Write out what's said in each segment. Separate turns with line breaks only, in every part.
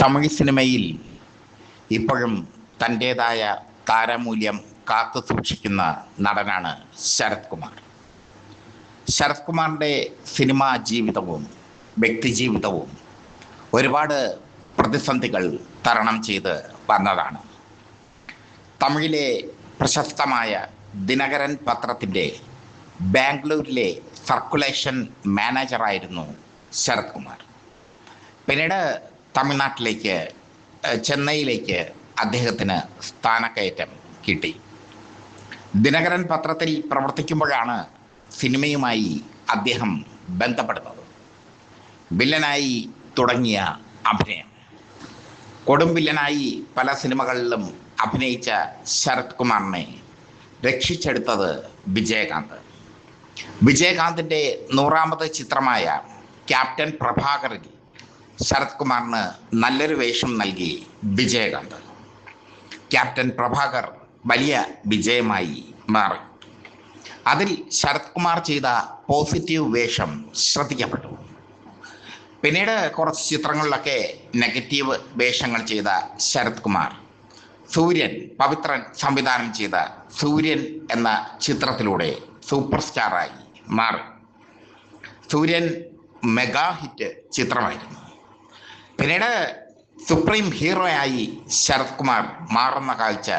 തമിഴ് സിനിമയിൽ ഇപ്പോഴും തൻ്റേതായ താരമൂല്യം കാത്തു സൂക്ഷിക്കുന്ന നടനാണ് ശരത് കുമാർ. ശരത് കുമാറിൻ്റെ സിനിമാ ജീവിതവും വ്യക്തിജീവിതവും ഒരുപാട് പ്രതിസന്ധികൾ തരണം ചെയ്ത് വന്നതാണ്. തമിഴിലെ പ്രശസ്തമായ ദിനകരൻ പത്രത്തിൻ്റെ ബാംഗ്ലൂരിലെ സർക്കുലേഷൻ മാനേജറായിരുന്നു ശരത് കുമാർ. പിന്നീട് തമിഴ്നാട്ടിലേക്ക് ചെന്നൈയിലേക്ക് അദ്ദേഹത്തിന് സ്ഥാനക്കയറ്റം കിട്ടി. ദിനകരൻ പത്രത്തിൽ പ്രവർത്തിക്കുമ്പോഴാണ് സിനിമയുമായി അദ്ദേഹം ബന്ധപ്പെടുന്നത്. വില്ലനായി തുടങ്ങിയ അഭിനയം, കൊടും വില്ലനായി പല സിനിമകളിലും അഭിനയിച്ച ശരത് കുമാറിനെ രക്ഷിച്ചെടുത്തത് വിജയകാന്ത്. വിജയകാന്തിൻ്റെ 100ാമത് ചിത്രമായ ക്യാപ്റ്റൻ പ്രഭാകറിൽ ശരത് കുമാറിന് നല്ലൊരു വേഷം നൽകി വിജയകാന്ത്. ക്യാപ്റ്റൻ പ്രഭാകർ വലിയ വിജയമായി മാറി. അതിൽ ശരത് കുമാർ ചെയ്ത പോസിറ്റീവ് വേഷം ശ്രദ്ധിക്കപ്പെട്ടു. പിന്നീട് കുറച്ച് ചിത്രങ്ങളിലൊക്കെ നെഗറ്റീവ് വേഷങ്ങൾ ചെയ്ത ശരത് കുമാർ സൂര്യൻ, പവിത്രൻ സംവിധാനം ചെയ്ത സൂര്യൻ എന്ന ചിത്രത്തിലൂടെ സൂപ്പർ സ്റ്റാറായി മാറി. സൂര്യൻ മെഗാ ഹിറ്റ് ചിത്രമായിരുന്നു. പിന്നീട് സുപ്രീം ഹീറോയായി ശരത് കുമാർ മാറുന്ന കാഴ്ച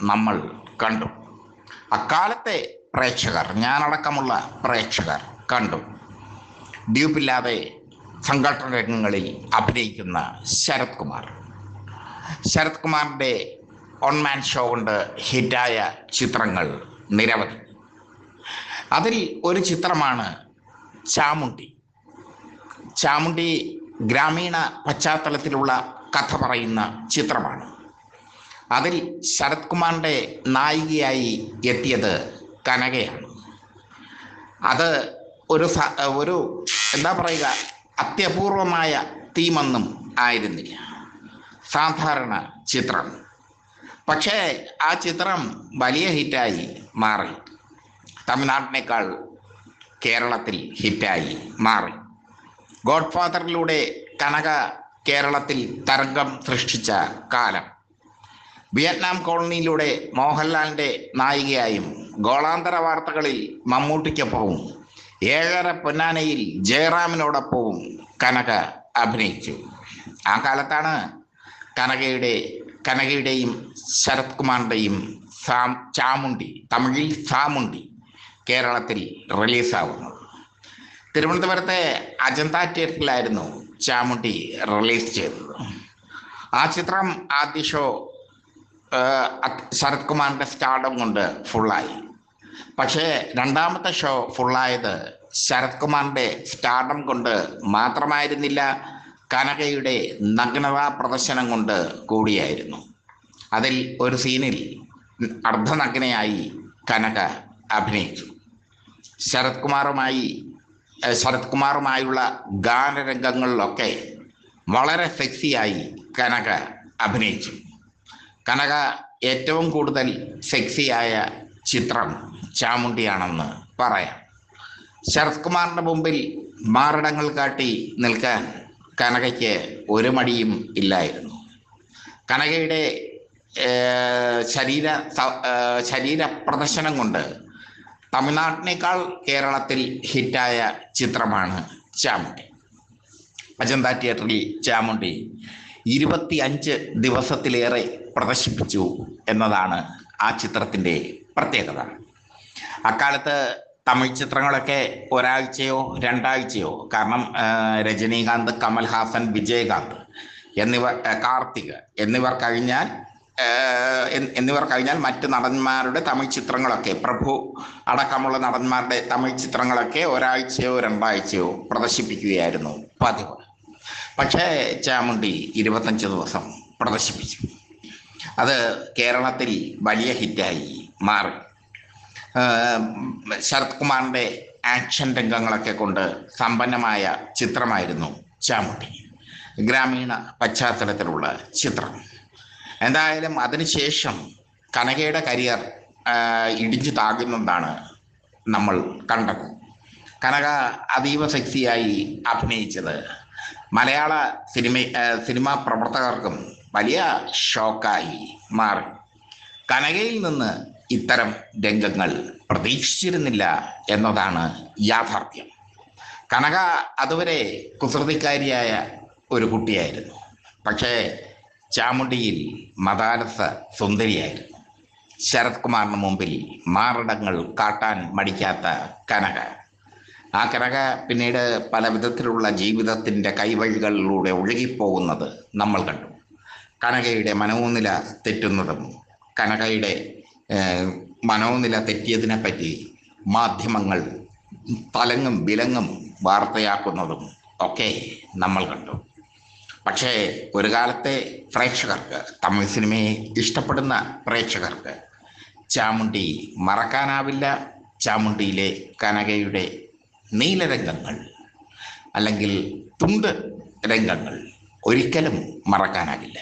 നമ്മൾ കണ്ടു. അക്കാലത്തെ പ്രേക്ഷകർ, ഞാനടക്കമുള്ള പ്രേക്ഷകർ കണ്ടു. ഡ്യൂപ്പില്ലാതെ സംഘട്ടന രംഗങ്ങളിൽ അഭിനയിക്കുന്ന ശരത് കുമാർ. ശരത് കുമാറിൻ്റെ ഓൺമാൻ ഷോ കൊണ്ട് ഹിറ്റായ ചിത്രങ്ങൾ നിരവധി. അതിൽ ഒരു ചിത്രമാണ് ചാമുണ്ഡി. ചാമുണ്ഡി ഗ്രാമീണ പശ്ചാത്തലത്തിലുള്ള കഥ പറയുന്ന ചിത്രമാണ്. അതിൽ ശരത് കുമാറിൻ്റെ നായികയായി എത്തിയത് കനകയാണ്. അത് ഒരു എന്താ പറയുക, അത്യപൂർവമായ തീമൊന്നും ആയിരുന്നില്ല, സാധാരണ ചിത്രം. പക്ഷേ ആ ചിത്രം വലിയ ഹിറ്റായി മാറി. തമിഴ്നാട്ടിനേക്കാൾ കേരളത്തിൽ ഹിറ്റായി മാറി. ഗോഡ് ഫാദറിലൂടെ കനക കേരളത്തിൽ തരംഗം സൃഷ്ടിച്ച കാലം. വിയറ്റ്നാം കോളനിയിലൂടെ മോഹൻലാലിൻ്റെ നായികയായും ഗോളാന്തര വാർത്തകളിൽ മമ്മൂട്ടിക്കൊപ്പവും ഏഴര പൊന്നാനയിൽ ജയറാമിനോടൊപ്പവും കനക അഭിനയിച്ചു. ആ കാലത്താണ് കനകയുടെയും ശരത് കുമാറിൻ്റെയും ചാമുണ്ഡി, തമിഴിൽ സാമുണ്ഡി, കേരളത്തിൽ റിലീസാവുന്നത്. തിരുവനന്തപുരത്തെ അജന്ത തിയേറ്ററിലായിരുന്നു ചാമുണ്ഡി റിലീസ് ചെയ്തത്. ആ ചിത്രം ആദ്യ ഷോ ശരത് കുമാറിൻ്റെ സ്റ്റാർഡം കൊണ്ട് ഫുള്ളായി. പക്ഷേ രണ്ടാമത്തെ ഷോ ഫുള്ളായത് ശരത് കുമാറിൻ്റെ സ്റ്റാർഡം കൊണ്ട് മാത്രമായിരുന്നില്ല, കനകയുടെ നഗ്നതാ പ്രദർശനം കൊണ്ട് കൂടിയായിരുന്നു. അതിൽ ഒരു സീനിൽ അർദ്ധനഗ്നയായി കനക അഭിനയിച്ചു. ശരത് കുമാറുമായുള്ള ഗാനരംഗങ്ങളിലൊക്കെ വളരെ സെക്സിയായി കനക അഭിനയിച്ചു. കനക ഏറ്റവും കൂടുതൽ സെക്സിയായ ചിത്രം ചാമുണ്ഡിയാണെന്ന് പറയാം. ശരത് കുമാറിൻ്റെ മുമ്പിൽ മാറിടങ്ങൾ കാട്ടി നിൽക്കാൻ കനകയ്ക്ക് ഒരു മടിയും ഇല്ലായിരുന്നു. കനകയുടെ ശരീര പ്രദർശനം കൊണ്ട് തമിഴ്നാട്ടിനേക്കാൾ കേരളത്തിൽ ഹിറ്റായ ചിത്രമാണ് ചാമുണ്ഡി. അജന്ത തിയേറ്ററിൽ ചാമുണ്ഡി 25 ദിവസത്തിലേറെ പ്രദർശിപ്പിച്ചു എന്നതാണ് ആ ചിത്രത്തിൻ്റെ പ്രത്യേകത. അക്കാലത്ത് തമിഴ് ചിത്രങ്ങളൊക്കെ ഒരാഴ്ചയോ 2 ആഴ്ചയോ, കാരണം രജനീകാന്ത്, കമൽഹാസൻ, വിജയകാന്ത് കാർത്തിക് എന്നിവർ കഴിഞ്ഞാൽ മറ്റ് നടന്മാരുടെ തമിഴ് ചിത്രങ്ങളൊക്കെ, പ്രഭു അടക്കമുള്ള നടന്മാരുടെ തമിഴ് ചിത്രങ്ങളൊക്കെ ഒരാഴ്ചയോ 2 ആഴ്ചയോ പ്രദർശിപ്പിക്കുകയായിരുന്നു പതിവ്. പക്ഷേ ചാമുണ്ഡി 25 ദിവസം പ്രദർശിപ്പിച്ചു. അത് കേരളത്തിൽ വലിയ ഹിറ്റായി മാറി. ശരത് കുമാറിൻ്റെ ആക്ഷൻ രംഗങ്ങളൊക്കെ കൊണ്ട് സമ്പന്നമായ ചിത്രമായിരുന്നു ചാമുണ്ഡി, ഗ്രാമീണ പശ്ചാത്തലത്തിലുള്ള ചിത്രം. എന്തായാലും അതിനുശേഷം കനകയുടെ കരിയർ ഇടിഞ്ഞു താകുന്നതാണ് നമ്മൾ കണ്ടത്. കനക അതീവ സെക്സിയായി അഭിനയിച്ചത് മലയാള സിനിമാ പ്രവർത്തകർക്കും വലിയ ഷോക്കായി മാറി. കനകയിൽ നിന്ന് ഇത്തരം രംഗങ്ങൾ പ്രതീക്ഷിച്ചിരുന്നില്ല എന്നതാണ് യാഥാർത്ഥ്യം. കനക അതുവരെ കുസൃതിക്കാരിയായ ഒരു കുട്ടിയായിരുന്നു. പക്ഷേ ചാമുണ്ടിയിൽ മദാലസ സുന്ദരിയായിരുന്നു. ശരത് കുമാറിന് മുമ്പിൽ മാറിടങ്ങൾ കാട്ടാൻ മടിക്കാത്ത കനക. ആ കനക പിന്നീട് പല വിധത്തിലുള്ള ജീവിതത്തിൻ്റെ കൈവഴികളിലൂടെ ഒഴുകിപ്പോകുന്നത് നമ്മൾ കണ്ടു. കനകയുടെ മനോനില തെറ്റുന്നതും കനകയുടെ മനോനില തെറ്റിയതിനെ പറ്റി മാധ്യമങ്ങൾ തലങ്ങും വിലങ്ങും വാർത്തയാക്കുന്നതും ഒക്കെ നമ്മൾ കണ്ടു. പക്ഷേ ഒരു കാലത്തെ പ്രേക്ഷകർക്ക്, തമിഴ് സിനിമയെ ഇഷ്ടപ്പെടുന്ന പ്രേക്ഷകർക്ക് ചാമുണ്ടി മറക്കാനാവില്ല. ചാമുണ്ടിയിലെ കനകയുടെ നീലരംഗങ്ങൾ അല്ലെങ്കിൽ തുണ്ട് രംഗങ്ങൾ ഒരിക്കലും മറക്കാനാകില്ല.